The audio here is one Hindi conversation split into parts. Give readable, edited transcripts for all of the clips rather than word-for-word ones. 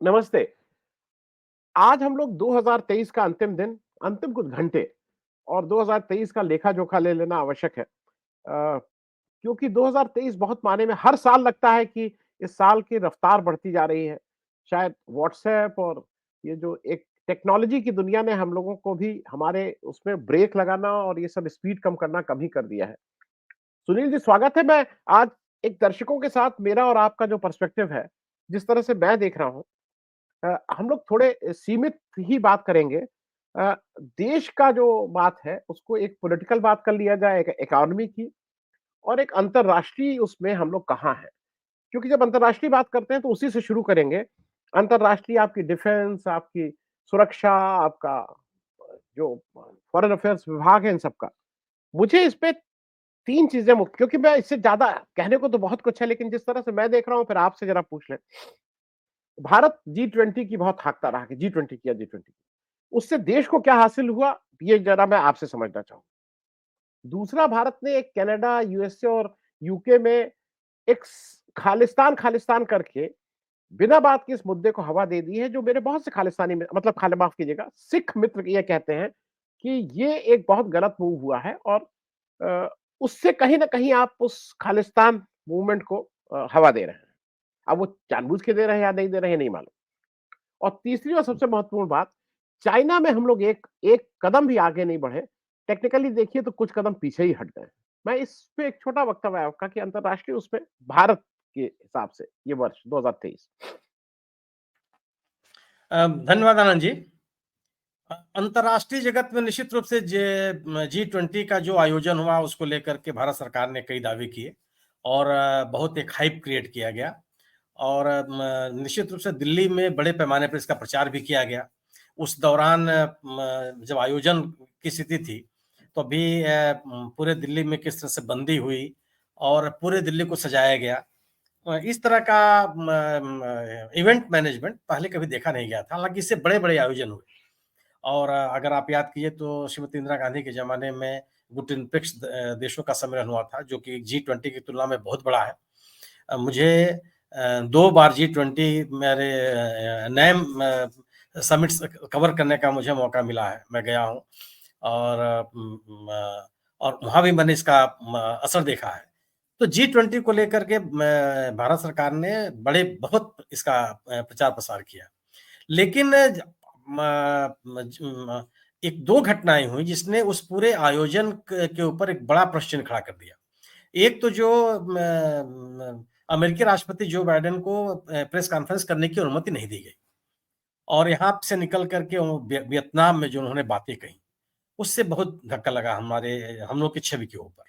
नमस्ते। आज हम लोग 2023 का अंतिम दिन, अंतिम कुछ घंटे और 2023 का लेखा-जोखा ले लेना आवश्यक है। क्योंकि 2023 बहुत मायने में हर साल लगता है कि इस साल की रफ्तार बढ़ती जा रही है। शायद व्हाट्सऐप और ये जो एक टेक्नोलॉजी की दुनिया ने हम लोगों को भी हमारे उसमें ब्रेक लगाना और ये सब स्पीड कम करना कम ही कर दिया है। सुनील जी, स्वागत है। मैं आज एक दर्शकों के साथ मेरा और आपका जो पर्सपेक्टिव है, जिस तरह से मैं देख रहा हूँ, हम लोग थोड़े सीमित ही बात करेंगे। देश का जो बात है उसको एक पॉलिटिकल बात कर लिया जाए, एक इकोनॉमी की और एक अंतर्राष्ट्रीय उसमें हम लोग कहाँ हैं। क्योंकि जब अंतर्राष्ट्रीय बात करते हैं तो उसी से शुरू करेंगे। अंतर्राष्ट्रीय आपकी डिफेंस, आपकी सुरक्षा, आपका जो फॉरेन अफेयर्स विभाग है इन सब का। मुझे इस पे 3 चीज़ें मुख्य, क्योंकि मैं इससे ज़्यादा कहने को तो बहुत कुछ है, लेकिन जिस तरह से मैं देख रहा हूँ फिर आपसे ज़रा पूछ लें। भारत जी20 की बहुत हाँकता रहा कि जी20 किया, जी20। उससे देश को क्या हासिल हुआ, ये ज़रा मैं आपसे समझना चाहूँ। दूसरा, भारत ने एक कनाडा, यूएसए और यूके में एक खालिस्तान करके बिना बात के इस मुद्दे को हवा दे दी है, जो मेरे बहुत से खालिस्तानी में मतलब खाली माफ कीजिएगा, सिख मित्र ये कहते हैं कि ये एक बहुत गलत मूव हुआ है और अ, उससे कहीं न कहीं आप उस खालिस्तान मूवमेंट को हवा दे रहे हैं। अब वो जानबूझ के दे रहे हैं या नहीं दे रहे हैं, नहीं मालूम। और तीसरी और सबसे महत्वपूर्ण बात, चाइना में हम लोग एक एक कदम भी आगे नहीं बढ़े। टेक्निकली देखिए तो कुछ कदम पीछे ही हट गए। मैं इस पे एक छोटा वक्तव्य है आपका कि अंतर्राष्ट्रीय उसमें भारत के हिसाब से ये वर्ष 2023। धन्यवाद आनंद जी। अंतर्राष्ट्रीय जगत में निश्चित रूप से G20 का जो आयोजन हुआ उसको लेकर के भारत सरकार ने कई दावे किए और बहुत एक हाइप क्रिएट किया गया और निश्चित रूप से दिल्ली में बड़े पैमाने पर इसका प्रचार भी किया गया। उस दौरान जब आयोजन की स्थिति थी तो अभी पूरे दिल्ली में किस तरह से बंदी हुई और पूरे दिल्ली को सजाया गया। इस तरह का इवेंट मैनेजमेंट पहले कभी देखा नहीं गया था। हालांकि इससे बड़े-बड़े आयोजन हुए और अगर आप याद कीजिए तो श्रीमती इंदिरा गांधी के ज़माने में गुटिनपिक्स देशों का सम्मेलन हुआ था, जो कि G20 की तुलना में बहुत बड़ा है। मुझे 2 बार G20 मेरे नए समिट्स कवर करने का मुझे मौका मिला है, मैं गया हूँ और और वहाँ भी मैंने इसका असर देखा है। तो G20 को लेकर के भारत सरकार ने बहुत इसका प्रचार-प्रसार किया। लेकिन म म ज म 1-2 घटनाएँ हुई जिसने उस पूरे आयोजन क के ऊपर एक बड़ा प्रश्न चिन्ह खड़ा कर दिया। एक तो जो अमेरिकी राष्ट्रपति जो बाइडेन को प्रेस कॉन्फ्रेंस करने की अनुमति नहीं दी गई और यहाँ से निकल कर के वो वियतनाम में जो उन्होंने बातें कही, उससे बहुत धक्का लगा हम लोग की छवि के ऊपर।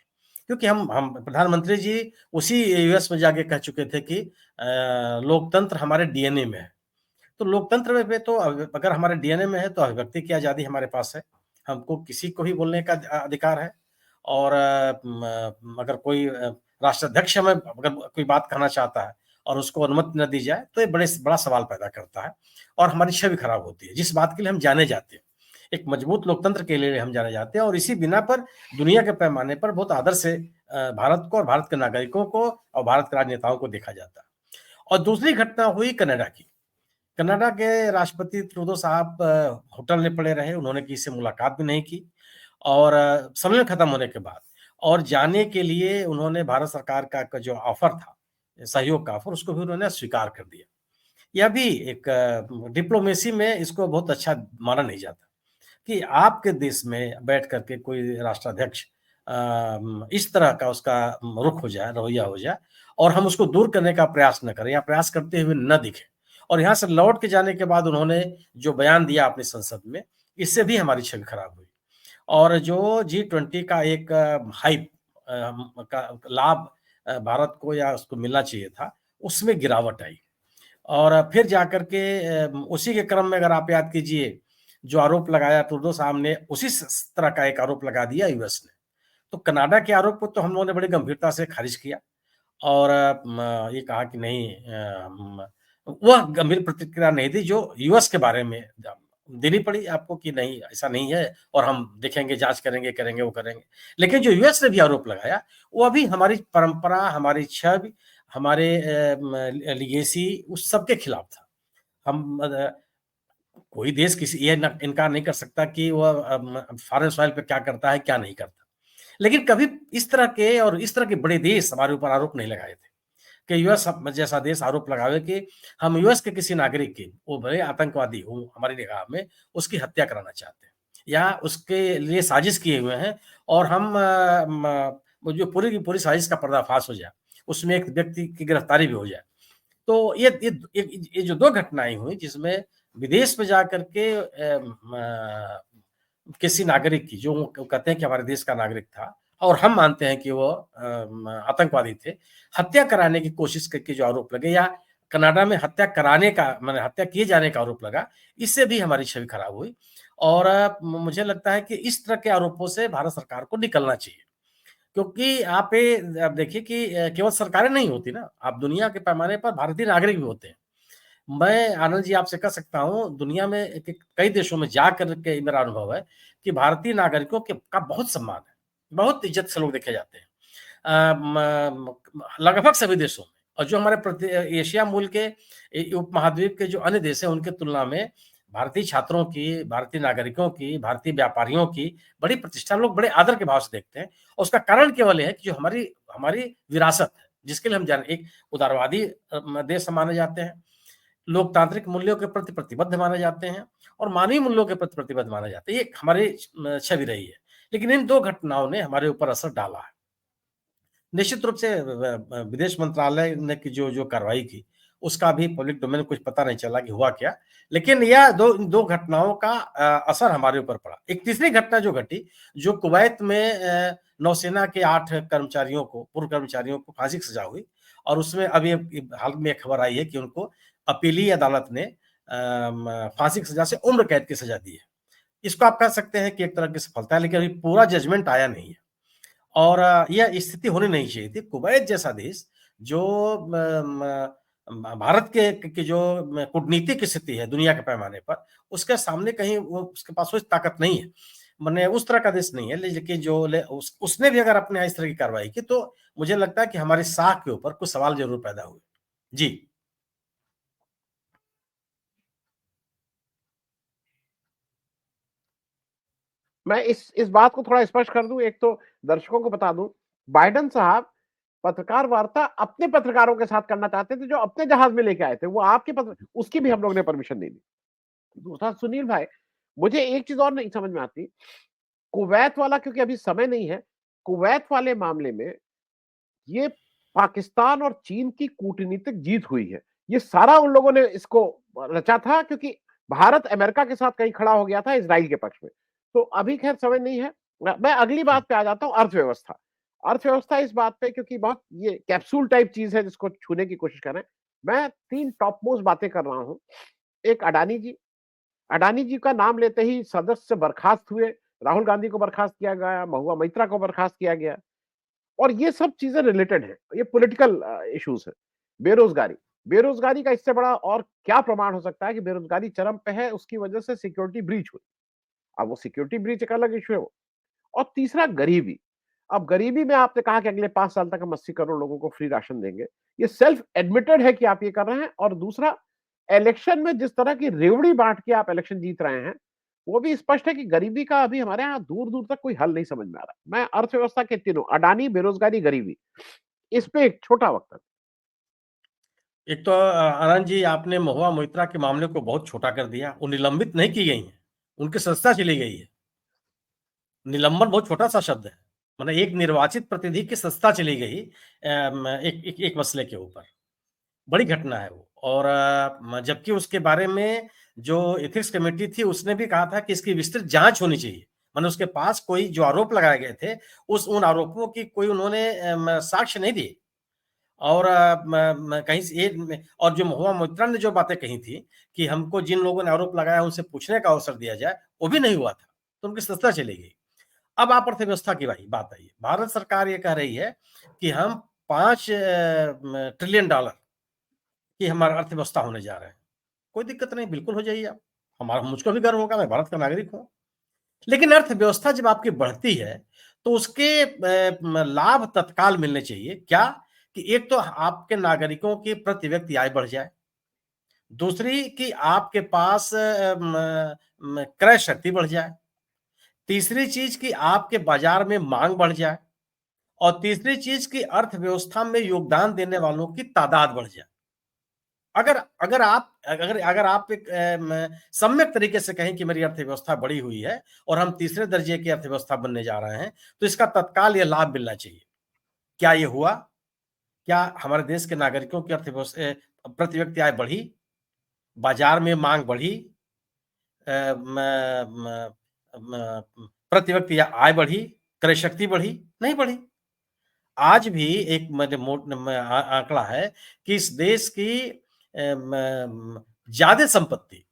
क्योंकि हम प्रधानमंत्री जी उसी यूएस में जाके कह चुके थे कि लोकतंत्र हमारे डीएनए में है। तो लोकतंत्र में तो अगर हमारे डीएनए में है तो अभिव्यक्ति की आज़ादी हमारे पास है। हमको किसी को भी बोलने का अधिकार है और अगर कोई राष्ट्राध्यक्ष हमें अगर कोई बात कहना चाहता है और उसको अनुमति न दी जाए तो ये बड़ा सवाल पैदा करता है और हमारी छवि खराब होती है, जिस बात के लिए हम जाने जाते हैं। एक मजबूत लोकतंत्र के लिए हम जाने जाते हैं और इसी बिना पर दुनिया के पैमाने पर बहुत आदर से भारत को और भारत के नागरिकों को और भारत के राजनेताओं को देखा जाता है। और दूसरी घटना हुई कनाडा की। कनाडा के राष्ट्रपति ट्रूडो साहब होटल में पड़े रहे, उन्होंने किसी से मुलाकात भी नहीं की और सम्मेलन खत्म होने के बाद और जाने के लिए उन्होंने भारत सरकार का जो ऑफर था, सहयोग का ऑफर, उसको भी उन्होंने स्वीकार कर दिया। यह भी एक डिप्लोमेसी में इसको बहुत अच्छा माना नहीं जाता कि आपके देश में बैठ कर के कोई राष्ट्राध्यक्ष इस तरह का उसका रुख हो जाए, रवैया हो जाए और हम उसको दूर करने का प्रयास न करें या प्रयास करते हुए न दिखें। और यहाँ से लौट के जाने के बाद उन्होंने जो बयान दिया अपनी संसद में, इससे भी हमारी छवि खराब हुई। और जो G20 का एक हाइप का लाभ भारत को या उसको मिलना चाहिए था, उसमें गिरावट आई। और फिर जाकर के उसी के क्रम में अगर आप याद कीजिए, जो आरोप लगाया ट्रूडो साहब ने, उसी तरह का एक आरोप लगा दिया यूएस ने। तो कनाडा के आरोप को तो हम लोगों ने बड़ी गंभीरता से खारिज किया और ये कहा कि नहीं, वह गंभीर प्रतिक्रिया नहीं दी जो यूएस के बारे में देनी पड़ी आपको कि नहीं, ऐसा नहीं है और हम देखेंगे, जांच करेंगे, करेंगे, वो करेंगे। लेकिन जो यूएस ने भी आरोप लगाया, वो अभी हमारी परंपरा, हमारी छवि, हमारे लिगेसी, उस सब के खिलाफ था। हम कोई देश किसी ये इनकार नहीं कर सकता कि वह फॉरेन सॉइल पे क्या करता है, क्या नहीं करता। लेकिन कभी इस तरह के और इस तरह के बड़े देश हमारे ऊपर आरोप नहीं लगाए थे कि यूएस जैसा देश आरोप लगावे कि हम यूएस के किसी नागरिक की, वो भले आतंकवादी हो हमारी निगाह में, उसकी हत्या कराना चाहते हैं या उसके लिए साजिश किए हुए हैं और हम वो जो पूरी की पूरी साजिश का पर्दाफाश हो जाए, उसमें एक व्यक्ति की गिरफ्तारी भी हो जाए। तो ये जो 2 घटनाएँ हुई जिसमें विदेश में जाकर के किसी नागरिक की जो वो कहते हैं कि हमारे देश का नागरिक था और हम मानते हैं कि वो आतंकवादी थे, हत्या कराने की कोशिश करके जो आरोप लगे या कनाडा में हत्या कराने का माने हत्या किए जाने का आरोप लगा, इससे भी हमारी छवि खराब हुई और मुझे लगता है कि इस तरह के आरोपों से भारत सरकार को निकलना चाहिए। क्योंकि आप देखिए कि केवल सरकारें नहीं होती ना, आप दुनिया के पैमाने पर भारतीय नागरिक भी होते हैं। मैं आनंद जी आपसे कह सकता हूँ, दुनिया में कई देशों में जाकर के मेरा अनुभव है कि भारतीय नागरिकों के का बहुत सम्मान है, बहुत इज़्ज़त से लोग देखे जाते हैं। लगभग सभी देशों में और जो हमारे एशिया मूल के उपमहाद्वीप के जो अन्य देश हैं, उनकी तुलना में भारतीय छात्रों की, भारतीय नागरिकों की, भारतीय व्यापारियों की बड़ी प्रतिष्ठा लोग बड़े आदर के भाव से देखते हैं और उसका कारण केवल ये है कि जो हमारी हमारी विरासत है, जिसके लिए हम जान एक उदारवादी देश माने जाते हैं, लोकतांत्रिक मूल्यों के प्रति प्रतिबद्ध माने जाते हैं और मानवीय मूल्यों के प्रति प्रतिबद्ध माने जाते हैं। ये हमारी छवि रही है। लेकिन इन 2 घटनाओं ने हमारे ऊपर असर डाला है। निश्चित रूप से विदेश मंत्रालय ने की जो कार्रवाई की, उसका भी पब्लिक डोमेन कुछ पता नहीं चला कि हुआ क्या। लेकिन यह 2 घटनाओं का असर हमारे ऊपर पड़ा। एक तीसरी घटना जो घटी, जो कुवैत में नौसेना के 8 कर्मचारियों को, पूर्व कर्मचारियों को फांसी की सज़ा हुई और उसमें अभी हाल में एक खबर आई है कि उनको अपीलीय अदालत ने फांसी की सज़ा से उम्र कैद की सज़ा दी है। इसको आप कह सकते हैं कि एक तरह की सफलता है, लेकिन अभी पूरा जजमेंट आया नहीं है। और यह स्थिति होनी नहीं चाहिए थी। कुवैत जैसा देश जो भारत के जो कूटनीतिक स्थिति है दुनिया के पैमाने पर, उसके सामने कहीं वो उसके पास वो ताकत नहीं है। माने उस तरह का देश नहीं है, लेकिन जो ले उसने भी अगर अपने यहाँ इस तरह की कार्रवाई की, तो मुझे लगता है कि हमारी साख के ऊपर कुछ सवाल ज़रूर पैदा हुए। जी। मैं इस बात को थोड़ा स्पष्ट कर दूं, एक तो दर्शकों को बता दूं, बाइडेन साहब पत्रकार वार्ता अपने पत्रकारों के साथ करना चाहते थे जो अपने जहाज में लेके आए थे, वो आपके पत्र उसकी भी हम लोग ने परमिशन नहीं दी। दूसरा सुनील भाई, मुझे एक चीज और नहीं समझ में आती, कुवैत वाला क्योंकि अभी समय नहीं है, कुवैत वाले मामले में ये पाकिस्तान और चीन की कूटनीतिक जीत हुई है। ये सारा उन लोगों ने इसको रचा था क्योंकि भारत अमेरिका के साथ कहीं खड़ा हो गया था इजराइल के पक्ष में। तो अभी खैर समझ नहीं है। मैं अगली बात पे आ जाता हूं, अर्थव्यवस्था। अर्थव्यवस्था इस बात पे, क्योंकि बहुत ये कैप्सूल टाइप चीज है जिसको छूने की कोशिश कर रहे हैं। मैं 3 टॉप मोस्ट बातें कर रहा हूं। एक अडानी जी, अडानी जी का नाम लेते ही सदस्य से बर्खास्त हुए, राहुल गांधी को बर्खास्त किया गया, महुआ मैत्रा को बर्खास्त किया गया, और ये सब चीजें रिलेटेड है, ये पॉलिटिकल इश्यूज है। बेरोजगारी, बेरोजगारी का इससे बड़ा और क्या प्रमाण हो सकता है कि बेरोजगारी चरम पे है, उसकी वजह से सिक्योरिटी ब्रीच हुई। अब वो सिक्योरिटी ब्रीच एक अलग इशू है वो। और तीसरा गरीबी। अब गरीबी में आपने कहा कि अगले 5 साल तक हम 80 करोड़ लोगों को फ्री राशन देंगे, ये सेल्फ एडमिटेड है कि आप ये कर रहे हैं। और दूसरा, इलेक्शन में जिस तरह की रेवड़ी बांट के आप इलेक्शन जीत रहे हैं, वो भी स्पष्ट है कि गरीबी का अभी हमारे यहाँ दूर दूर तक कोई हल नहीं समझ में आ रहा। मैं अर्थव्यवस्था के तीनों, अडानी, बेरोजगारी, गरीबी, इस पे एक छोटा वक्त। एक तो आनंद जी आपने महुआ मोइत्रा के मामले को बहुत छोटा कर दिया। वो निलंबित नहीं की गई हैं, उनकी सत्ता चली गई है। निलंबन बहुत छोटा-सा शब्द है। मतलब एक निर्वाचित प्रतिनिधि की सत्ता चली गई एक मसले के ऊपर। बड़ी घटना है वो और जबकि उसके बारे में जो एथिक्स कमेटी थी उसने भी कहा था कि इसकी विस्तृत जाँच होनी चाहिए। माने उसके पास कोई जो आरोप लगाए गए थे, उन आरोपों की कोई उन्होंने साक्ष्य नहीं दिए। और म कहीं से ये में और जो महुआ मोइत्रा ने जो बातें कही थी कि हमको जिन लोगों ने आरोप लगाया उनसे पूछने का अवसर दिया जाए, वो भी नहीं हुआ था। तो उनकी सत्ता चली गई। अब आप अर्थव्यवस्था की भाई बात आई। भारत सरकार ये कह रही है कि हम 5 ट्रिलियन डॉलर की हमारा अर्थव्यवस्था होने जा रहे हैं। कोई दिक्कत नहीं, बिल्कुल हो जाइए आप। हमारा मुझको भी गर्व होगा, मैं भारत का नागरिक हूँ। लेकिन अर्थव्यवस्था जब आपकी बढ़ती है, तो उसके लाभ तत्काल मिलने चाहिए। क्या? कि एक तो आपके नागरिकों की प्रति व्यक्ति आय बढ़ जाए। दूसरी कि आपके पास क्रय शक्ति बढ़ जाए। तीसरी चीज़ कि आपके बाज़ार में माँग बढ़ जाए और तीसरी चीज़ कि अर्थव्यवस्था में योगदान देने वालों की तादाद बढ़ जाए। अगर अगर आप एक सम्यक तरीके से कहें कि मेरी अर्थव्यवस्था बढ़ी हुई है और हम तीसरे दर्जे की अर्थव्यवस्था बनने जा रहे हैं, तो इसका तत्काल ये लाभ मिलना चाहिए। क्या ये हुआ? क्या हमारे देश के नागरिकों की प्रति व्यक्ति आय बढ़ी? बाज़ार में माँग बढ़ी? अ, म म म प्रति व्यक्ति या आय बढ़ी? क्रय शक्ति बढ़ी? नहीं बढ़ी। आज भी एक मैंने आंकड़ा है कि इस देश की ज्यादा संपत्ति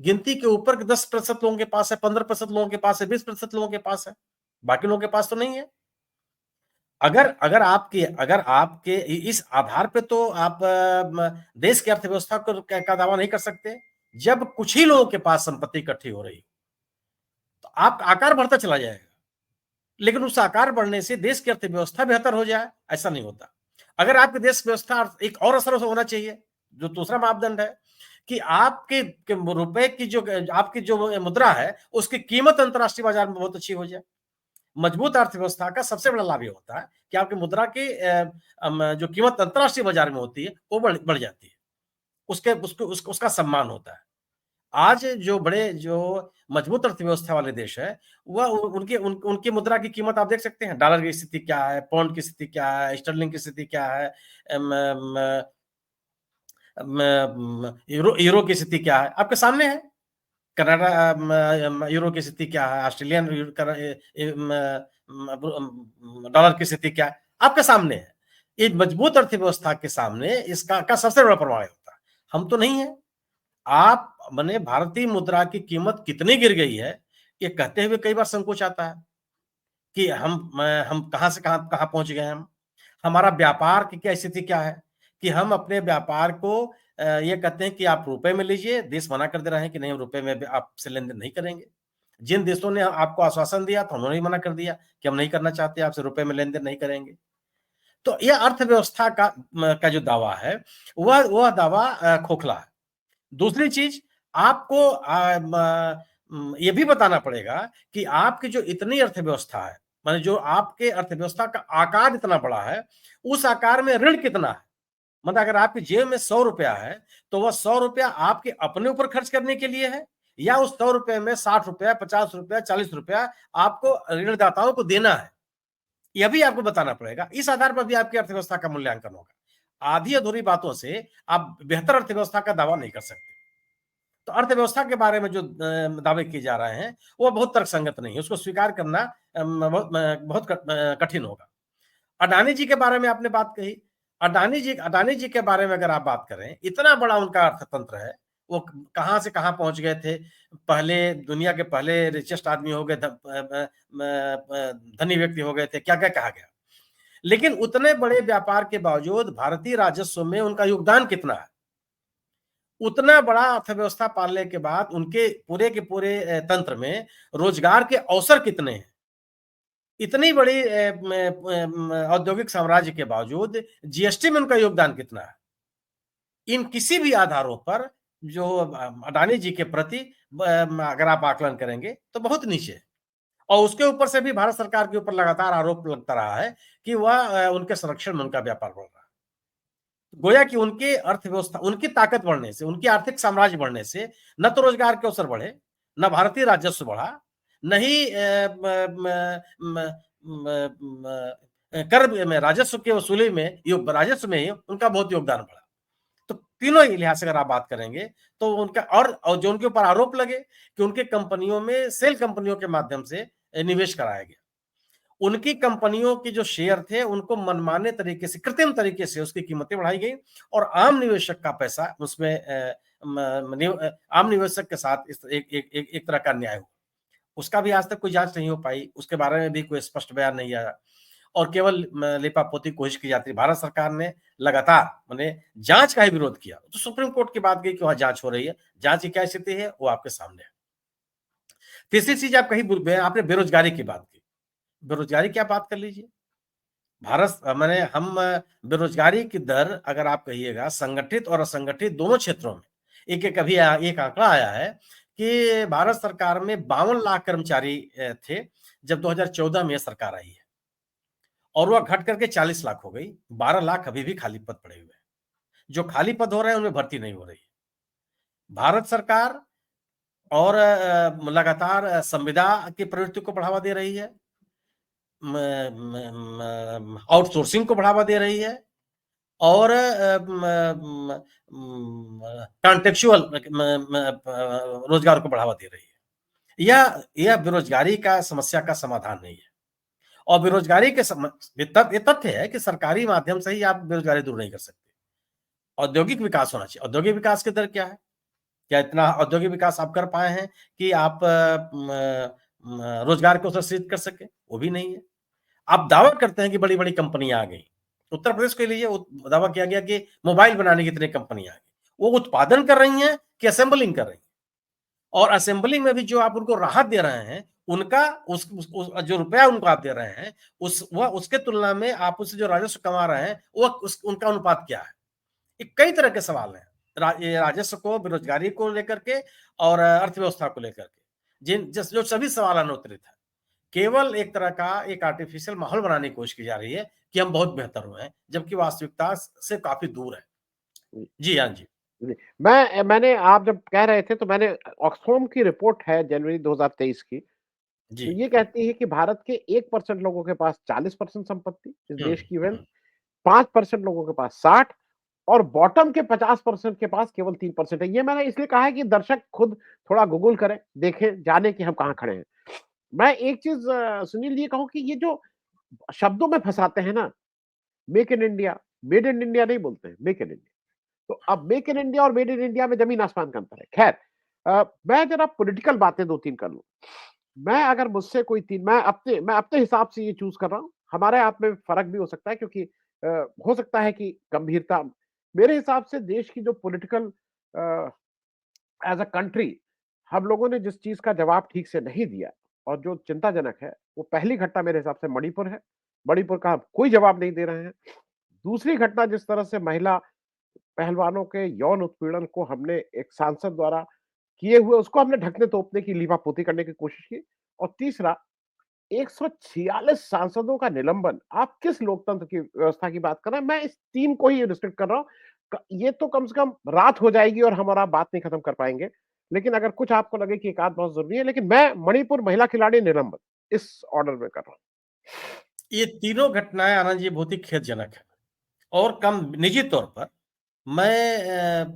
गिनती के ऊपर के 10% लोगों के पास है, 15% लोगों के पास है, 20% लोगों के पास है। बाकी लोगों के पास तो नहीं है। अगर अगर आपके इस आधार पे तो आप देश की अर्थव्यवस्था का दावा नहीं कर सकते। जब कुछ ही लोगों के पास संपत्ति इकट्ठी हो रही, तो आप आकार बढ़ता चला जाएगा। लेकिन उस आकार बढ़ने से देश की अर्थव्यवस्था बेहतर हो जाए, ऐसा नहीं होता। अगर आपकी देश व्यवस्था एक और असर होना चाहिए, जो दूसरा मापदंड है कि आपके के रुपए की जो आपकी जो मुद्रा है, उसकी कीमत अंतर्राष्ट्रीय बाजार में बहुत अच्छी हो जाए। मजबूत अर्थव्यवस्था का सबसे बड़ा लाभ ये होता है कि आपकी मुद्रा की जो कीमत अंतर्राष्ट्रीय बाजार में होती है, वो बढ़ जाती है। उसका सम्मान होता है। आज जो मजबूत अर्थव्यवस्था वाले देश हैं, वह उनकी मुद्रा की कीमत आप देख सकते हैं, डॉलर की स्थिति क्या है, पाउंड की स्थिति क्या है, स्टर्लिंग की स्थिति क्या है, अम, म यूरो की स्थिति क्या है, आपके सामने है। कनाडा यूरो की स्थिति क्या है, ऑस्ट्रेलियन डॉलर की स्थिति क्या है, आपके सामने है। एक मजबूत अर्थव्यवस्था के सामने इसका सबसे बड़ा प्रभाव होता है। हम तो नहीं है। आप माने भारतीय मुद्रा की कीमत कितनी गिर गई है, ये कहते हुए कई बार संकोच आता है कि हम कहाँ से कहाँ पहुँच गए हम। हमारा व्यापार की क्या स्थिति क्या है कि हम अपने व्यापार को ये कहते हैं कि आप रुपए में लीजिए, देश मना कर दे रहे हैं कि नहीं हम रुपए में आपसे लेन-देन नहीं करेंगे। जिन देशों ने आपको आश्वासन दिया था, उन्होंने ही मना कर दिया कि हम नहीं करना चाहते, आपसे रुपए में लेन-देन नहीं करेंगे। तो ये अर्थव्यवस्था का जो दावा है, वह दावा खोखला है। दूसरी चीज़ आपको ये भी बताना पड़ेगा कि आपकी जो इतनी अर्थव्यवस्था है, माने जो आपके अर्थव्यवस्था का आकार इतना बड़ा है, उस आकार में ऋण कितना है? मतलब अगर आपकी जेब में ₹100 है, तो वह ₹100 आपके अपने ऊपर खर्च करने के लिए है या उस ₹100 में ₹60, ₹50, ₹40 आपको ऋणदाताओं को देना है? यह भी आपको बताना पड़ेगा। इस आधार पर भी आपकी अर्थव्यवस्था का मूल्यांकन होगा। आधी-अधूरी बातों से आप बेहतर अर्थव्यवस्था का दावा नहीं कर सकते। तो अर्थव्यवस्था के बारे में जो दावे किए जा रहे हैं, वो बहुत तर्कसंगत नहीं है। उसको स्वीकार करना बहुत कठिन होगा। अडानी जी के बारे में आपने बात कही। अडानी जी के बारे में अगर आप बात करें, इतना बड़ा उनका अर्थतंत्र है, वो कहाँ से कहाँ पहुँच गए थे। पहले दुनिया के पहले रिचेस्ट आदमी हो गए, धनी व्यक्ति हो गए थे, क्या-क्या कहा गया। लेकिन उतने बड़े व्यापार के बावजूद भारतीय राजस्व में उनका योगदान कितना है? उतना बड़ा अर्थव्यवस्था पालने के बाद उनके पूरे के पूरे तंत्र में रोजगार के अवसर कितने हैं? इतनी बड़ी औद्योगिक साम्राज्य के बावजूद जीएसटी में उनका योगदान कितना है? इन किसी भी आधारों पर जो अडानी जी के प्रति अगर आप आकलन करेंगे तो बहुत नीचे है। और उसके ऊपर से भी भारत सरकार के ऊपर लगातार आरोप लगता रहा है कि वह उनके संरक्षण में उनका व्यापार बढ़ रहा है। गोया कि उनकी अर्थव्यवस्था उनकी ताकत बढ़ने से, उनकी आर्थिक साम्राज्य बढ़ने से न तो रोजगार के अवसर बढ़े, न भारतीय राजस्व बढ़ा, न ही कर में राजस्व की वसूली में राजस्व में ही उनका बहुत योगदान बढ़ा। तो तीनों ही लिहाज से अगर आप बात करेंगे तो उनका और जो उनके ऊपर आरोप लगे कि उनके कंपनियों में सेल कंपनियों के माध्यम से निवेश कराया गया। उनकी कंपनियों के जो शेयर थे उनको मनमाने तरीके से कृत्रिम तरीके से उसकी कीमतें बढ़ाई गई और आम निवेशक का पैसा उसमें आम निवेशक के साथ इस एक तरह का अन्याय हुआ। उसका भी आज तक कोई जांच नहीं हो पाई, उसके बारे में भी कोई स्पष्ट बयान नहीं आया और केवल लिपापोती कोशिश की जाती है। भारत सरकार ने लगातार माने जांच का ही विरोध किया। तो सुप्रीम कोर्ट की बात गई कि वहाँ जांच हो रही है। जांच की क्या स्थिति है वो आपके सामने है। तीसरी चीज आप कही आपने बेरोजगारी की बात की। बेरोजगारी की आप बात कर लीजिए। भारत माने हम बेरोजगारी की दर अगर आप कहिएगा संगठित और असंगठित दोनों क्षेत्रों में एक अभी एक आंकड़ा आया है कि भारत सरकार में 52 लाख कर्मचारी थे जब 2014 में ये सरकार आई है, और वह घट करके 40 लाख हो गई। 12 लाख अभी भी खाली पद पड़े हुए हैं। जो खाली पद हो रहे हैं उनमें भर्ती नहीं हो रही है। भारत सरकार और लगातार संविदा की प्रवृत्ति को बढ़ावा दे रही है, आउटसोर्सिंग को बढ़ावा दे रही है, और कॉन्टेक्चुअल रोजगार को बढ़ावा दे रही है। यह बेरोजगारी का समस्या का समाधान नहीं है। और बेरोजगारी के ये तथ्य है कि सरकारी माध्यम से ही आप बेरोजगारी दूर नहीं कर सकते। औद्योगिक विकास होना चाहिए। औद्योगिक विकास की दर क्या है? क्या इतना औद्योगिक विकास आप कर पाए हैं कि आप रोजगार को सृजित कर सके? वो भी नहीं है। आप दावा करते हैं कि बड़ी-बड़ी कंपनियां आ गई। उत्तर प्रदेश के लिए दावा किया गया कि मोबाइल बनाने की इतनी कंपनियां आ गई। वो उत्पादन कर रही हैं कि असेंबलिंग कर रही हैं? और असेंबलिंग में भी जो आप उनको राहत दे रहे हैं, उनका उस जो रुपया उनको आप दे रहे हैं, उसके तुलना में आप उससे जो राजस्व कमा रहे हैं, वो उनका अनुपात क्या है? ये कई तरह के सवाल हैं। ये राजस्व को, बेरोजगारी को लेकर के और अर्थव्यवस्था को लेकर के, जो सभी सवाल अनुत्तरित है। केवल एक तरह का एक आर्टिफिशियल माहौल बनाने की कोशिश की जा रही है कि हम बहुत बेहतर हुए हैं, जबकि वास्तविकता से काफ़ी दूर है। जी, जी, हाँ जी। जी। मैंने आप जब कह रहे थे तो मैंने ऑक्सफैम की रिपोर्ट है जनवरी 2023 की, जी। तो ये कहती है कि भारत के 1% लोगों के पास 40% संपत्ति इस हुँ, देश की वेल्थ, हुँ। 5% लोगों के पास 60 और बॉटम के 50% के पास केवल 3% है। ये मैंने इसलिए कहा है कि दर्शक खुद थोड़ा गूगल करें, देखें, जानें कि हम कहाँ खड़े हैं। मैं एक चीज़ सुनील ये कहूँ कि ये जो शब्दों में फँसाते हैं ना, make in India, made in India नहीं बोलते हैं, मेक इन इंडिया। तो अब मेक इन इंडिया और मेड इन इंडिया में ज़मीन-आसमान का अंतर है। खैर मैं ज़रा पॉलिटिकल बातें 2-3 कर लूँ। मैं अगर मुझसे कोई 3 मैं अपने हिसाब से ये चूज़ कर रहा हूँ। हमारे आप में फ़र्क भी हो सकता है क्योंकि हो सकता है कि गंभीरता मेरे हिसाब से देश की जो political a, as a country हम लोगों ने जिस चीज़ का जवाब ठीक से नहीं दिया और जो चिंताजनक है, वो पहली घटना मेरे हिसाब से मणिपुर है। मणिपुर का हम कोई जवाब नहीं दे रहे हैं। दूसरी घटना जिस तरह से महिला पहलवानों के यौन उत्पीड़न को हमने एक सांसद द्वारा किए हुए उसको हमने ढकने-तोपने की लीपापोती करने की कोशिश की और तीसरा 146 सांसदों का निलंबन। आप किस लोकतंत्र की व्यवस्था की बात कर रहे हैं? मैं इस 3 को ही रिस्ट्रिक्ट कर रहा हूँ। ये तो कम से कम रात हो जाएगी और हम और आप बात नहीं खत्म कर पाएँगे। लेकिन अगर कुछ आपको लगे कि एक आध बहुत ज़रूरी है, लेकिन मैं मणिपुर महिला खिलाड़ी निलंबन इस ऑर्डर में कर रहा हूँ। ये तीनों घटनाएँ आनंद जी बहुत ही खेदजनक है, और कम निजी तौर पर मैं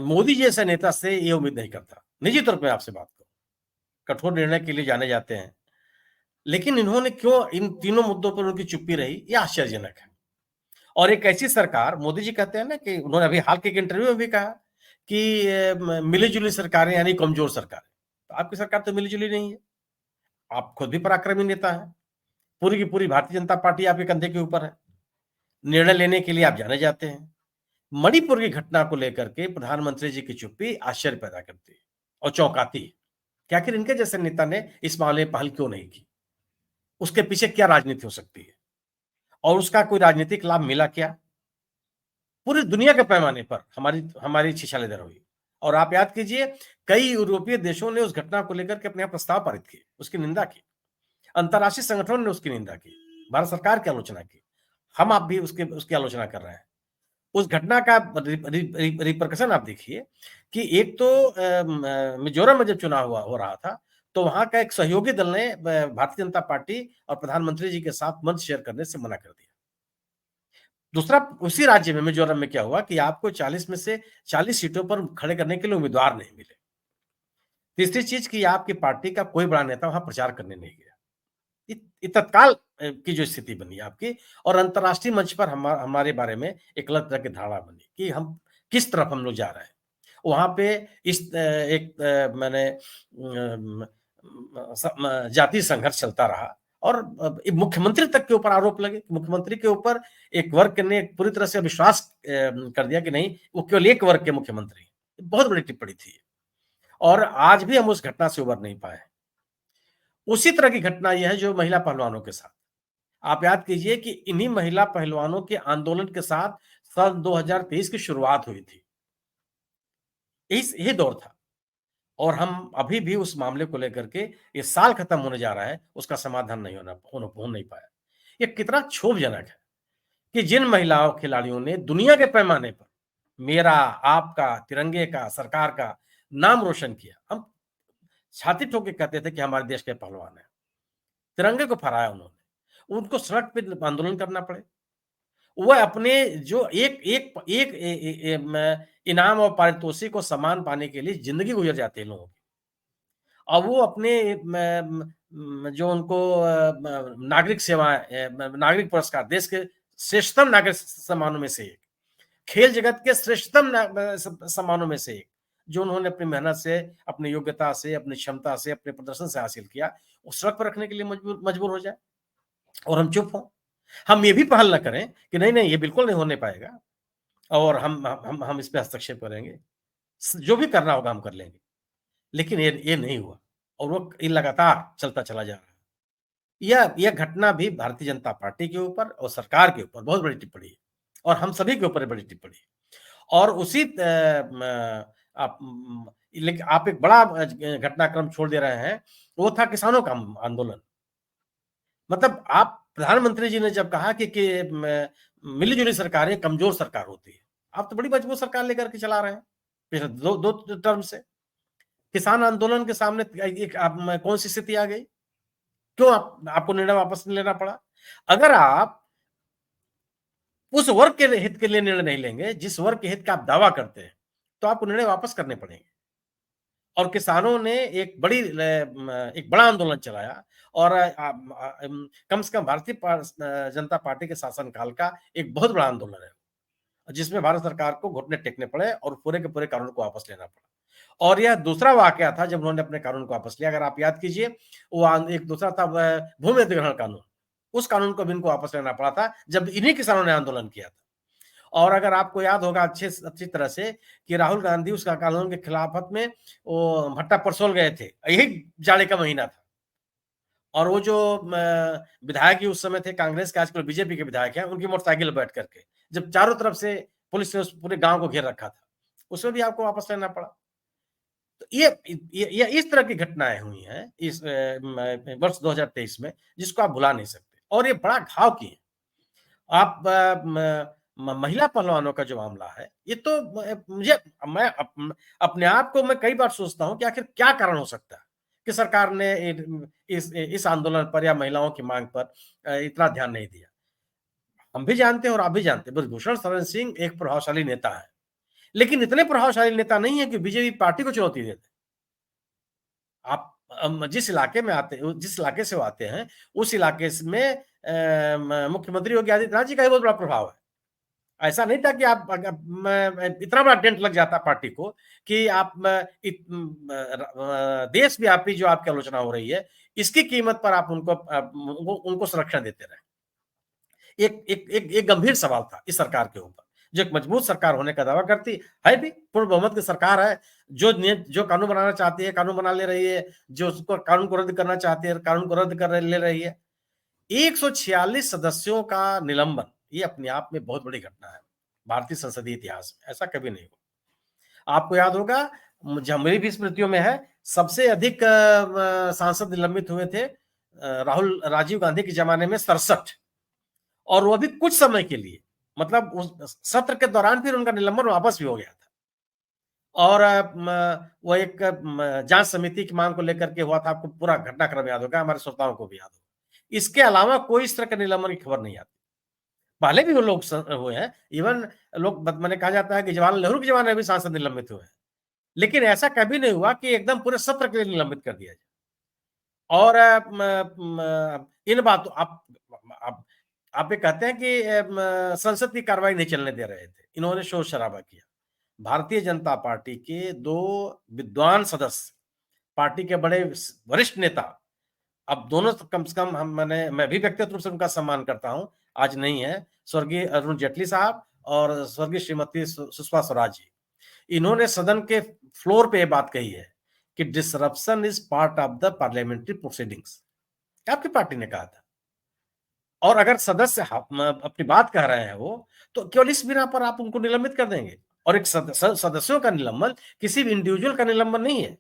मोदी जैसे नेता से ये उम्मीद नहीं करता। निजी तौर पे आपसे बात करूँ, कठोर निर्णय के लिए जाने जाते हैं। लेकिन इन्होंने क्यों इन तीनों मुद्दों पर उनकी चुप्पी रही, ये आश्चर्यजनक है। और एक ऐसी सरकार, मोदी जी कहते हैं ना कि उन्होंने अभी हाल के एक इंटरव्यू में भी कहा कि मिली-जुली सरकारें यानी कमज़ोर सरकारें। तो आपकी सरकार तो मिली-जुली नहीं है। आप खुद भी पराक्रमी नेता हैं। पूरी की पूरी भारतीय जनता पार्टी आपके कंधे के ऊपर है। निर्णय लेने के लिए आप जाने जाते हैं। मणिपुर की घटना को लेकर के प्रधानमंत्री जी की चुप्पी आश्चर्य पैदा करती है और चौंकाती है कि आखिर इनके जैसे नेता ने इस मामले में पहल क्यों नहीं की? उसके पीछे क्या राजनीति हो सकती है? और उसका कोई राजनीतिक लाभ मिला क्या? पूरी दुनिया के पैमाने पर हमारी हमारी शिशालेदर हुई। और आप याद कीजिए, कई यूरोपीय देशों ने उस घटना को लेकर के अपने यहाँ प्रस्ताव पारित किए, उसकी निंदा की। अंतर्राष्ट्रीय संगठनों ने उसकी निंदा की, भारत सरकार की आलोचना की। हम आप भी उसकी आलोचना कर रहे हैं। उस घटना का रिपरकशन आप देखिए कि एक तो मिजोरम में जब चुनाव हो रहा था, तो वहाँ का एक सहयोगी दल ने भारतीय जनता पार्टी और प्रधानमंत्री जी के साथ मंच शेयर करने से मना कर दिया। दूसरा, उसी राज्य में मिजोरम में क्या हुआ कि आपको 40 में से 40 सीटों पर खड़े करने के लिए उम्मीदवार नहीं मिले। तीसरी चीज़ कि आपकी पार्टी का कोई बड़ा नेता वहाँ प्रचार करने नहीं गया। ये तत्काल की जो स्थिति बनी आपकी, और अंतर्राष्ट्रीय मंच पर हमारे बारे में एक अलग तरह की धारणा बनी कि हम किस तरफ हम लोग जा रहे हैं। वहाँ पे एक मैंने जातीय संघर्ष चलता रहा, और मुख्यमंत्री तक के ऊपर आरोप लगे। मुख्यमंत्री के ऊपर एक वर्ग ने पूरी तरह से विश्वास कर दिया कि नहीं, वो केवल एक वर्ग के मुख्यमंत्री हैं। बहुत बड़ी टिप्पणी थी, और आज भी हम उस घटना से उबर नहीं पाए। उसी तरह की घटना यह है जो महिला पहलवानों के साथ। आप याद कीजिए कि इन्हीं महिला पहलवानों के आंदोलन के साथ सन 2023 की शुरुआत हुई थी। यही दौर था और हम अभी भी उस मामले को लेकर के ये साल खत्म होने जा रहा है, उसका समाधान नहीं हो नहीं पाया। ये कितना क्षोभजनक है कि जिन महिलाओं खिलाड़ियों ने दुनिया के पैमाने पर मेरा, आपका, तिरंगे का, सरकार का नाम रोशन किया। हम छाती ठोक के कहते थे कि हमारे देश के पहलवान हैं। तिरंगे को फहराया उन्होंने। उनको सड़क पे आंदोलन करना पड़े। वह अपने जो एक एक एक ए ए ए म इनाम और पारितोषिक और सम्मान पाने के लिए ज़िंदगी गुज़र जाती है लोगों की। और वो अपने जो उनको नागरिक सेवाएँ नागरिक पुरस्कार देश के श्रेष्ठतम नागरिक सम्मानों में से एक, खेल जगत के श्रेष्ठतम सम्मानों में से एक, जो उन्होंने अपनी मेहनत से, अपनी योग्यता से, अपनी क्षमता से, अपने प्रदर्शन से हासिल किया, वो सड़क पर रखने के लिए मजबूर मजबूर हो जाए और हम चुप हों। हम ये भी पहल ना करें कि नहीं, ये बिल्कुल नहीं होने पाएगा और हम इस पे हस्तक्षेप करेंगे। जो भी करना होगा हम कर लेंगे। लेकिन ये नहीं हुआ और वो ये लगातार चलता चला जा रहा है। यह घटना भी भारतीय जनता पार्टी के ऊपर और सरकार के ऊपर बहुत बड़ी टिप्पणी है और हम सभी के ऊपर ये बड़ी टिप्पणी है। और उसी आप लेकिन आप एक बड़ा घटनाक्रम छोड़ दे रहे हैं, वो था किसानों का आंदोलन। मतलब आप प्रधानमंत्री जी ने जब कहा कि मिली-जुली सरकारें कमज़ोर सरकार होती है। आप तो बड़ी मजबूत सरकार लेकर के चला रहे हैं, पिछले 2 टर्म से। किसान आंदोलन के सामने एक आप में कौन-सी स्थिति आ गई? क्यों आपको निर्णय वापस लेना पड़ा? अगर आप उस वर्ग के हित के लिए निर्णय नहीं लेंगे, जिस वर्ग के हित का आप दावा करते हैं, तो आपको निर्णय वापस करने पड़ेंगे। और किसानों ने एक बड़ा आंदोलन चलाया और कम से कम भारतीय जनता पार्टी के शासनकाल का एक बहुत बड़ा आंदोलन है, जिसमें भारत सरकार को घुटने टेकने पड़े और पूरे के पूरे कानून को वापस लेना पड़ा। और यह दूसरा वाकया था जब उन्होंने अपने कानून को वापस लिया। अगर आप याद कीजिए, वो एक दूसरा था भूमि अधिग्रहण कानून। उस कानून को भी इनको वापस लेना पड़ा था, जब इन्हीं किसानों ने आंदोलन किया था। और अगर आपको याद होगा अच्छी तरह से कि राहुल गांधी उस कानून के खिलाफत में वो भट्टा परसोल गए थे। यही जाड़े का महीना था। और वो जो विधायक ही उस समय थे कांग्रेस के, आजकल बीजेपी के विधायक हैं, उनकी मोटरसाइकिल बैठ करके, जब चारों तरफ से पुलिस ने उस पूरे गाँव को घेर रखा था, उसमें भी आपको वापस लेना पड़ा। तो ये इस तरह की घटनाएँ हुई हैं इस वर्ष 2023 में, जिसको आप भुला नहीं सकते और ये बड़ा घाव की है। आप महिला पहलवानों का जो मामला है, ये तो मैं अपने आप को मैं कई बार सोचता हूँ कि आखिर क्या कारण हो सकता है कि सरकार ने इस आंदोलन पर या महिलाओं की मांग पर इतना ध्यान नहीं दिया। हम भी जानते हैं और आप भी जानते हैं, ब्रजभूषण शरण सिंह एक प्रभावशाली नेता है, लेकिन इतने प्रभावशाली नेता नहीं है कि बीजेपी पार्टी को चुनौती देते। आप जिस इलाके में आते जिस इलाके से वो आते हैं, उस इलाके में मुख्यमंत्री योगी आदित्यनाथ जी का ही बहुत बड़ा प्रभाव है। ऐसा नहीं था कि आप इतना बड़ा डेंट लग जाता पार्टी को कि आप देशव्यापी जो आपकी आलोचना हो रही है, इसकी कीमत पर आप उनको संरक्षण देते रहे। एक गंभीर सवाल था इस सरकार के ऊपर, जो एक मजबूत सरकार होने का दावा करती है भी, पूर्ण बहुमत की सरकार है, जो कानून बनाना चाहती है, कानून बना ले रही है, जो उसको कानून को रद्द करना चाहती है, कानून को रद्द कर ले रही है। 146 सदस्यों का निलंबन, ये अपने आप में बहुत बड़ी घटना है, भारतीय संसदीय इतिहास में, ऐसा कभी नहीं हुआ। आपको याद होगा, मेरी भी स्मृतियों में है, सबसे अधिक सांसद निलंबित हुए थे राजीव गांधी के जमाने में 67 और वो भी कुछ समय के लिए, मतलब उस सत्र के दौरान फिर उनका निलंबन वापस भी हो गया था। और वो एक जांच समिति की मांग को लेकर के हुआ था, आपको पूरा घटनाक्रम याद होगा, हमारे श्रोताओं को भी याद होगा। इसके अलावा कोई इस तरह के निलंबन की खबर नहीं आती। पहले भी वो लोग हुए हैं, इवन लोग मैंने कहा जाता है कि जवाहरलाल नेहरू के जमाने में भी सांसद निलंबित हुए हैं। लेकिन ऐसा कभी नहीं हुआ कि एकदम पूरे सत्र के लिए निलंबित कर दिया जाए। और इन बातों आप ये कहते हैं कि संसद की कार्रवाई नहीं चलने दे रहे थे। इन्होंने शोर-शराबा किया। भारतीय जनता पार्टी के 2 विद्वान सदस्य, पार्टी के बड़े वरिष्ठ नेता, अब दोनों कम से कम मैं भी व्यक्तिगत रूप से उनका सम्मान करता हूँ, आज नहीं है, स्वर्गीय अरुण जेटली साहब और स्वर्गीय श्रीमती सुषमा स्वराज जी। इन्होंने सदन के फ्लोर पे ये बात कही है कि disruption is part of the parliamentary proceedings. आपकी पार्टी ने कहा था। और अगर सदस्य अपनी बात कह रहे हैं वो, तो केवल इस बिना पर आप उनको निलंबित कर देंगे? और एक सदस्यों का निलंबन किसी भी इंडिविजुअल का निलंबन नहीं है,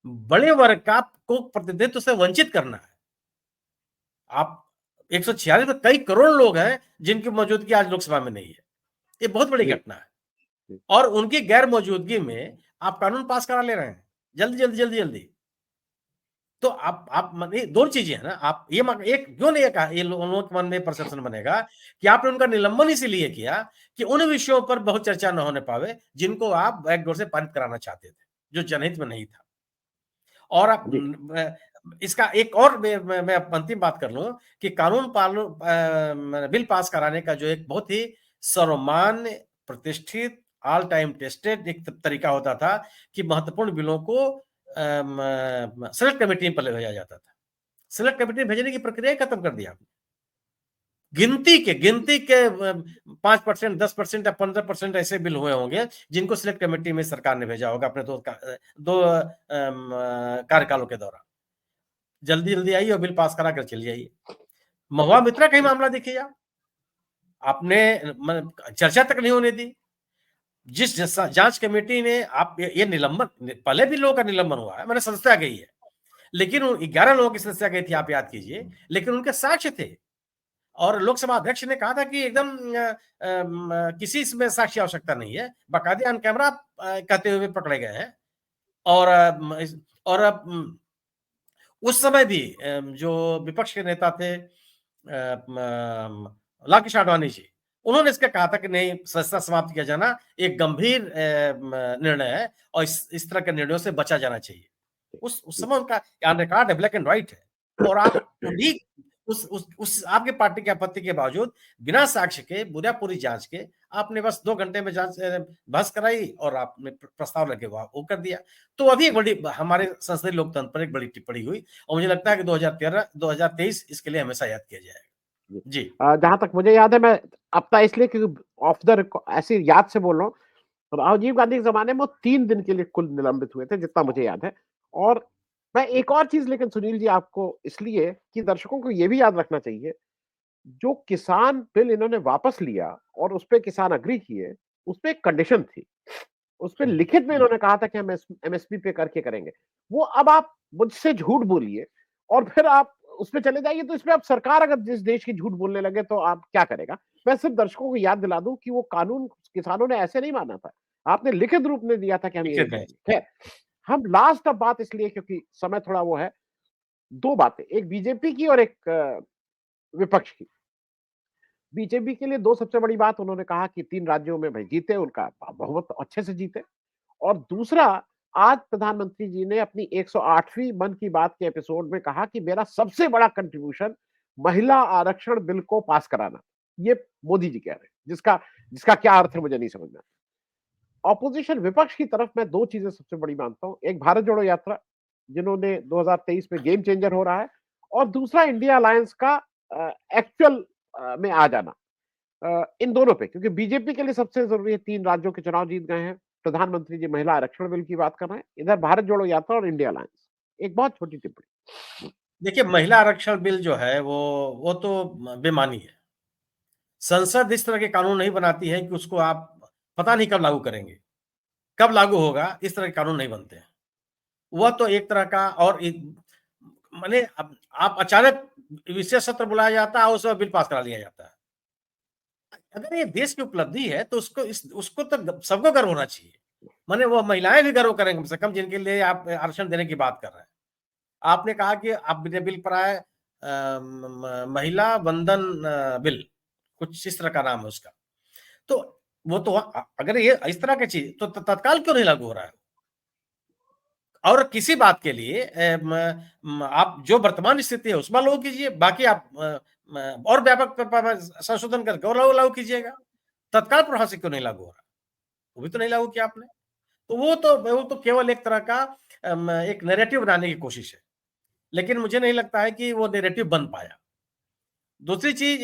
बड़े वर्ग का को प्रतिनिधित्व से वंचित करना है। आप 146 में कई करोड़ लोग हैं जिनकी मौजूदगी आज लोकसभा में नहीं है। ये बहुत बड़ी जी, घटना है जी, और उनकी गैर मौजूदगी में आप कानून पास करा ले रहे हैं, जल्दी। तो आप मानिए 2 चीज़ें हैं ना, आप ये एक क्यों नहीं कहा, ये लोगों के मन में परसेप्शन बनेगा कि आपने उनका निलंबन इसीलिए किया कि उन विषयों पर बहुत चर्चा न होने पावे, जिनको आप बैकडोर से पारित कराना चाहते थे, जो जनहित में नहीं था। और आप जी, इसका एक और मैं अंतिम बात कर लूँ कि बिल पास कराने का जो एक बहुत ही सर्वमान्य, प्रतिष्ठित, ऑल टाइम टेस्टेड एक तरीका होता था कि महत्वपूर्ण बिलों को सेलेक्ट कमेटी में पहले भेजा जाता था। सेलेक्ट कमेटी में भेजने की प्रक्रिया ही खत्म कर दिया आपने। गिनती के 5%, 10% या 15% ऐसे बिल हुए होंगे जिनको सिलेक्ट कमेटी में सरकार ने भेजा होगा अपने 2 कार्यकालों के दौरान। जल्दी-जल्दी आइए और बिल पास करा कर चली जाइए। महुआ मित्रा का ही मामला देखिए आप। आपने चर्चा तक नहीं होने दी। जिस जांच कमेटी ने आप ये निलंबन, पहले भी लोगों का निलंबन हुआ है, मैंने सदस्यता गई है, लेकिन 11 लोगों की सदस्यता गई थी, आप याद कीजिए, लेकिन उनके साक्ष्य थे और लोकसभा अध्यक्ष ने कहा था कि एकदम किसी इसमें साक्ष्य की आवश्यकता नहीं है, बाकायदे ऑन कैमरा कहते हुए पकड़े गए हैं और और उस समय भी जो विपक्ष के नेता थे लालकृष्ण आडवाणी जी, उन्होंने इसका कहा था कि नहीं, सदस्यता समाप्त किया जाना एक गंभीर निर्णय है और इस तरह के निर्णयों से बचा जाना चाहिए। उस जी। समय उनका ऑन रिकॉर्ड है, ब्लैक एंड व्हाइट है और आप उन्हीं उस आपके पार्टी की आपत्ति के बावजूद बिना साक्ष्य के, बिना पूरी जांच के आपने बस 2 घंटे में जांच बहस कराई और आपने प्रस्ताव लगे वो कर दिया। तो अभी एक बड़ी हमारे संसदीय लोकतंत्र पर एक बड़ी टिप्पणी हुई और मुझे लगता है कि 2013 2023 इसके लिए हमेशा याद किया जाएगा। जी। जी, जहाँ तक मुझे याद है, मैं अपना इसलिए क्योंकि ऑफ द ऐसी याद से बोल रहा हूँ, राजीव गांधी के ज़माने में वो 3 दिन के लिए कुल निलंबित हुए थे, जितना मुझे याद है। और मैं एक और चीज़ लेकिन सुनील जी आपको इसलिए कि दर्शकों को ये भी याद रखना चाहिए, जो किसान बिल इन्होंने वापस लिया और उसपे किसान एग्री किए, उसपे एक कंडीशन थी। उसपे हुँ, लिखित में हुँ, इन्होंने कहा था कि हम एमएसपी पे करके करेंगे। वो अब आप मुझसे झूठ बोलिए और फिर आप उसपे चले जाइए, तो इसमें अब सरकार अगर जिस देश की झूठ बोलने लगे तो आप क्या करेगा? मैं सिर्फ दर्शकों को याद दिला दूँ कि वो कानून किसानों ने ऐसे नहीं माना था। आपने लिखित रूप में दिया था कि हम ये नहीं लिखित में। करेंगे। खैर, हम लास्ट अब बात इसलिए क्योंकि समय थोड़ा वो है, 2 बातें, एक बीजेपी की और एक विपक्ष की। बीजेपी के लिए 2 सबसे बड़ी बात, उन्होंने कहा कि 3 राज्यों में भई जीते, उनका बहुमत अच्छे से जीते। और दूसरा, आज प्रधानमंत्री जी ने अपनी 108वीं मन की बात के एपिसोड में कहा कि मेरा सबसे बड़ा कंट्रीब्यूशन महिला आरक्षण बिल को पास कराना। ये मोदी जी कह रहे हैं, जिसका जिसका क्या अर्थ है मुझे नहीं समझ में आता। ऑपोजिशन विपक्ष की तरफ मैं 2 चीजें सबसे बड़ी मानता हूं, एक भारत जोड़ो यात्रा, जिन्होंने 2023 में गेम चेंजर हो रहा है, और दूसरा इंडिया अलायंस का एक्चुअल में आ जाना। इन दोनों पे, क्योंकि बीजेपी के लिए सबसे जरूरी है, 3 राज्यों के चुनाव जीत गए हैं, प्रधानमंत्री जी महिला आरक्षण बिल की बात कर रहे हैं, इधर भारत जोड़ो यात्रा और इंडिया अलायंस। एक बहुत छोटी टिप्पणी। देखिए, महिला आरक्षण बिल जो है वो तो बेमानी है। संसद इस तरह के कानून नहीं बनाती है कि उसको आप पता नहीं कब लागू करेंगे, कब लागू होगा, इस तरह के कानून नहीं बनते हैं। वह तो एक तरह का और माने अब आप अचानक विशेष सत्र बुलाया जाता है और उसमें बिल पास करा लिया जाता है। अगर ये देश की उपलब्धि है तो उसको तो सबको गर्व होना चाहिए। माने वो महिलाएँ भी गर्व करें कम से कम, जिनके लिए आप आरक्षण देने की बात कर रहे हैं। आपने कहा कि अब ये बिल पर आए महिला वंदन बिल, कुछ इस तरह का नाम है उसका। तो वो तो अगर ये इस तरह की चीज़ तो तत्काल क्यों नहीं लागू हो रहा है? और किसी बात के लिए आप जो वर्तमान स्थिति है उसमें लागू कीजिए, बाकी आप और व्यापक संशोधन करके और लागू लागू कीजिएगा। तत्काल प्रभाव से क्यों नहीं लागू हो रहा? वो भी तो नहीं लागू किया आपने। तो वो तो केवल एक तरह का एक नैरेटिव बनाने की कोशिश है। लेकिन मुझे नहीं लगता है कि वो नैरेटिव बन पाया। दूसरी चीज़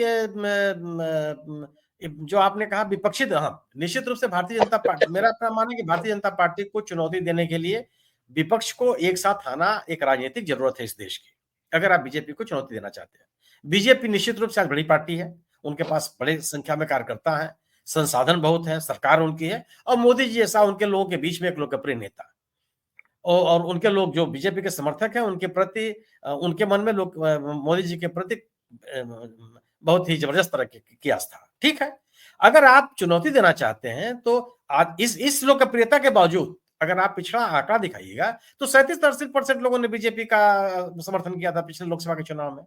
जो आपने कहा विपक्षी हाँ, निश्चित रूप से भारतीय जनता पार्टी, मेरा अपना मानना है कि भारतीय जनता पार्टी को चुनौती देने के लिए विपक्ष को एक साथ आना एक राजनीतिक ज़रूरत है इस देश की, अगर आप बीजेपी को चुनौती देना चाहते हैं। बीजेपी निश्चित रूप से आज बड़ी पार्टी है, उनके पास बड़ी संख्या में कार्यकर्ता हैं, संसाधन बहुत है, सरकार उनकी है और मोदी जी जैसा उनके लोगों के बीच में एक लोकप्रिय नेता। और उनके लोग जो बीजेपी के समर्थक हैं, उनके प्रति उनके मन में मोदी जी के प्रति बहुत ही जबरदस्त तरह की आस्था। ठीक है, अगर आप चुनौती देना चाहते हैं, तो आज इस लोकप्रियता के बावजूद अगर आप पिछड़ा आंकड़ा दिखाइएगा, तो 37-38% लोगों ने बीजेपी का समर्थन किया था पिछले लोकसभा के चुनाव में।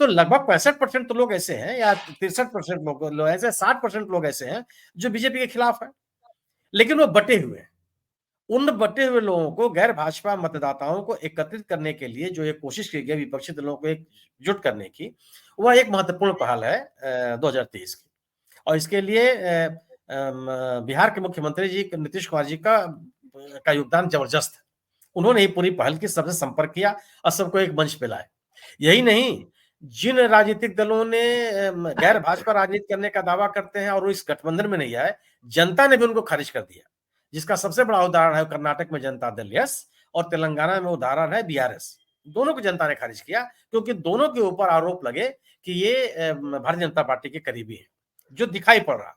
तो लगभग 65% तो लोग ऐसे हैं या 63% लोग ऐसे 60% लोग ऐसे हैं, जो बीजेपी के खिलाफ हैं, लेकिन वो बँटे हुए हैं। उन बटे हुए लोगों को गैर भाजपा मतदाताओं को एकत्रित करने के लिए जो एक कोशिश की गई विपक्षी दलों को एकजुट करने की, वह एक महत्वपूर्ण पहल है 2023 की। और इसके लिए बिहार के मुख्यमंत्री जी नीतीश कुमार जी का योगदान जबरदस्त है। उन्होंने ही पूरी पहल की सबसे संपर्क किया और सबको एक मंच पे लाए। यही नहीं, जिन राजनीतिक दलों ने गैर भाजपा राजनीति करने का दावा करते हैं और वो इस गठबंधन में नहीं आए, जनता ने भी उनको खारिज कर दिया। जिसका सबसे बड़ा उदाहरण है कर्नाटक में जनता दल यस और तेलंगाना में उदाहरण है बीआरएस। दोनों को जनता ने खारिज किया क्योंकि दोनों के ऊपर आरोप लगे कि ये भारतीय जनता पार्टी के करीबी हैं, जो दिखाई पड़ रहा।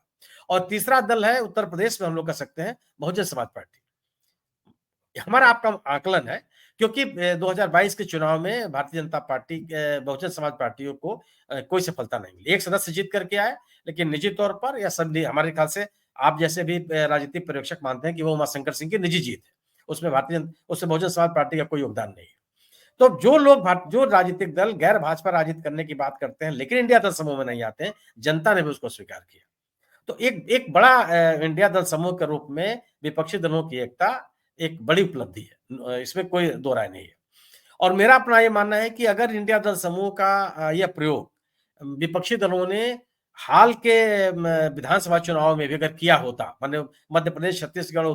और तीसरा दल है उत्तर प्रदेश में हम लोग कह सकते हैं बहुजन समाज पार्टी। हमारा आपका आकलन है क्योंकि 2022 के चुनाव में भारतीय जनता पार्टी बहुजन समाज पार्टियों को कोई सफलता नहीं मिली। एक सदस्य जीत करके आए, लेकिन निजी तौर पर या सब हमारे ख्याल से आप जैसे भी राजनीतिक पर्यवेक्षक मानते हैं कि वो उमाशंकर सिंह की निजी जीत है। उसमें बहुजन समाज पार्टी का कोई योगदान नहीं है। तो जो राजनीतिक दल गैर भाजपा राजनीति करने की बात करते हैं, लेकिन इंडिया दल समूह में नहीं आते हैं, जनता ने भी उसको स्वीकार किया। तो एक एक बड़ा इंडिया दल समूह के रूप में विपक्षी दलों की एकता एक बड़ी उपलब्धि है। इसमें कोई दो राय नहीं है। और मेरा अपना ये मानना है कि अगर इंडिया दल समूह का यह प्रयोग विपक्षी दलों ने हाल के विधानसभा चुनाव में भी अगर किया होता, माने मध्य प्रदेश, छत्तीसगढ़,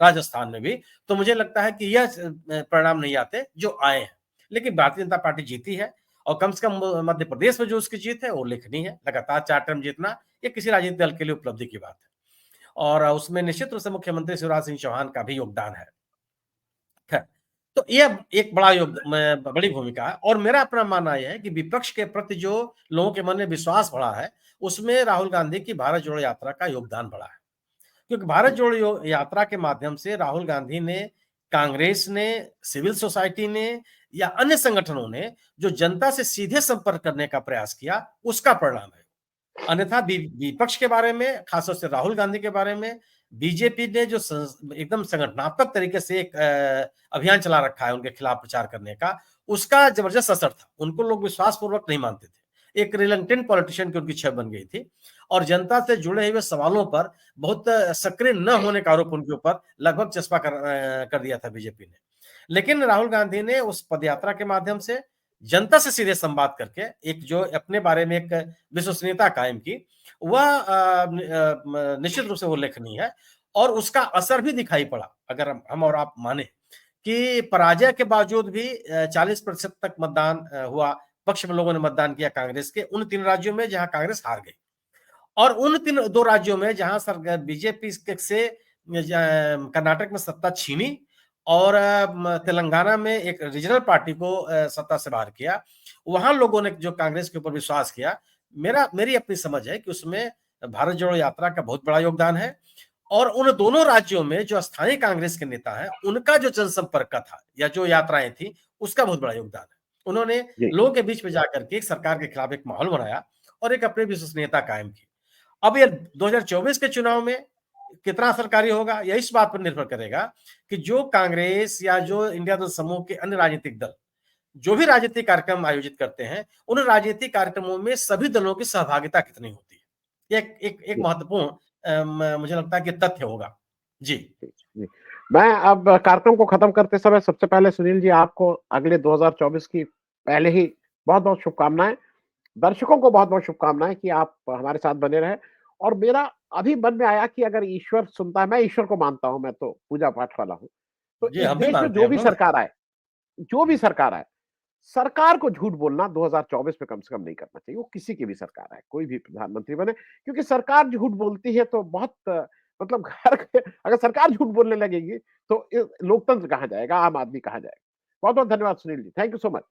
राजस्थान में भी, तो मुझे लगता है कि यह परिणाम नहीं आते जो आए हैं। लेकिन भारतीय जनता पार्टी जीती है और कम से कम मध्य प्रदेश में जो उसकी जीत है वो उल्लेखनीय है। लगातार 4 टर्म जीतना ये किसी राजनीतिक दल के लिए उपलब्धि की बात है। और उसमें निश्चित रूप से मुख्यमंत्री शिवराज सिंह चौहान का भी योगदान है। खैर, तो ये एक बड़ी भूमिका है और मेरा अपना मानना यह है कि विपक्ष के प्रति जो लोगों के मन में विश्वास बढ़ा है, उसमें राहुल गांधी की भारत जोड़ो यात्रा का योगदान बढ़ा है। क्योंकि भारत जोड़ो यात्रा के माध्यम से राहुल गांधी ने, कांग्रेस ने, सिविल सोसाइटी ने या अन्य संगठनों ने जो जनता से सीधे संपर्क करने का प्रयास किया, उसका परिणाम है। अन्यथा विपक्ष के बारे में, खासतौर से राहुल गांधी के बारे में बीजेपी ने जो एकदम संगठनात्मक तरीके से एक अभियान चला रखा है उनके खिलाफ प्रचार करने का, उसका जबरदस्त असर था। उनको लोग विश्वास पूर्वक नहीं मानते थे। एक रिलक्टेंट पॉलिटिशियन की उनकी छवि बन गई थी और जनता से जुड़े हुए सवालों पर बहुत सक्रिय न होने का आरोप उनके ऊपर लगभग चस्पा कर दिया था बीजेपी ने। लेकिन राहुल गांधी ने उस पदयात्रा के माध्यम से जनता से सीधे संवाद करके एक जो अपने बारे में एक विश्वसनीयता कायम की, वह निश्चित रूप से उल्लेखनीय है और उसका असर भी दिखाई पड़ा। अगर हम और आप माने कि पराजय के बावजूद भी 40% तक मतदान हुआ, पक्ष में लोगों ने मतदान किया कांग्रेस के उन 3 राज्यों में जहां कांग्रेस हार गई और उन 2 राज्यों में जहां बीजेपी से कर्नाटक में सत्ता छीनी और तेलंगाना में एक रीजनल पार्टी को सत्ता से बाहर किया, वहां लोगों ने जो कांग्रेस के ऊपर विश्वास किया, मेरी अपनी समझ है कि उसमें भारत जोड़ो यात्रा का बहुत बड़ा योगदान है और उन दोनों राज्यों में जो स्थानीय कांग्रेस के नेता हैं, उनका जो जनसंपर्क का था या जो यात्राएं थी, उसका बहुत बड़ा योगदान है। उन्होंने जी। लोगों के बीच में जाकर के एक सरकार के खिलाफ एक माहौल बनाया और एक अपनी विश्वसनीयता कायम की। अब ये 2024 के चुनाव में कितना असरकारी होगा, यह इस बात पर निर्भर करेगा कि जो कांग्रेस या जो इंडिया दल समूह के अन्य राजनीतिक दल जो भी राजनीतिक कार्यक्रम आयोजित करते हैं, उन राजनीतिक कार्यक्रमों में सभी दलों की सहभागिता कितनी होती है। एक जी, महत्वपूर्ण मुझे लगता है कि तथ्य होगा। जी। जी, जी। मैं अब कार्यक्रम को खत्म करते समय सबसे पहले सुनील जी आपको अगले 2024 की पहले ही बहुत-बहुत शुभकामनाएँ। दर्शकों को बहुत-बहुत शुभकामनाएँ कि आप हमारे साथ बने रहें और मेरा अभी मन में आया कि अगर ईश्वर सुनता है, मैं ईश्वर को मानता हूँ, मैं तो पूजा-पाठ वाला हूँ। तो जी, इस हम भी देश में मानते हैं हम लोग। जो भी सरकार आए, सरकार को झूठ बोलना 2024 में कम से कम नहीं करना चाहिए। वो किसी की भी सरकार आए, कोई भी प्रधानमंत्री बने, क्योंकि सरकार झूठ बोलती है तो बहुत मतलब घर के अगर सरकार झूठ बोलने लगेगी तो लोकतंत्र कहाँ जाएगा, आम आदमी कहाँ जाएगा। बहुत-बहुत धन्यवाद Sunil ji. Thank you so much.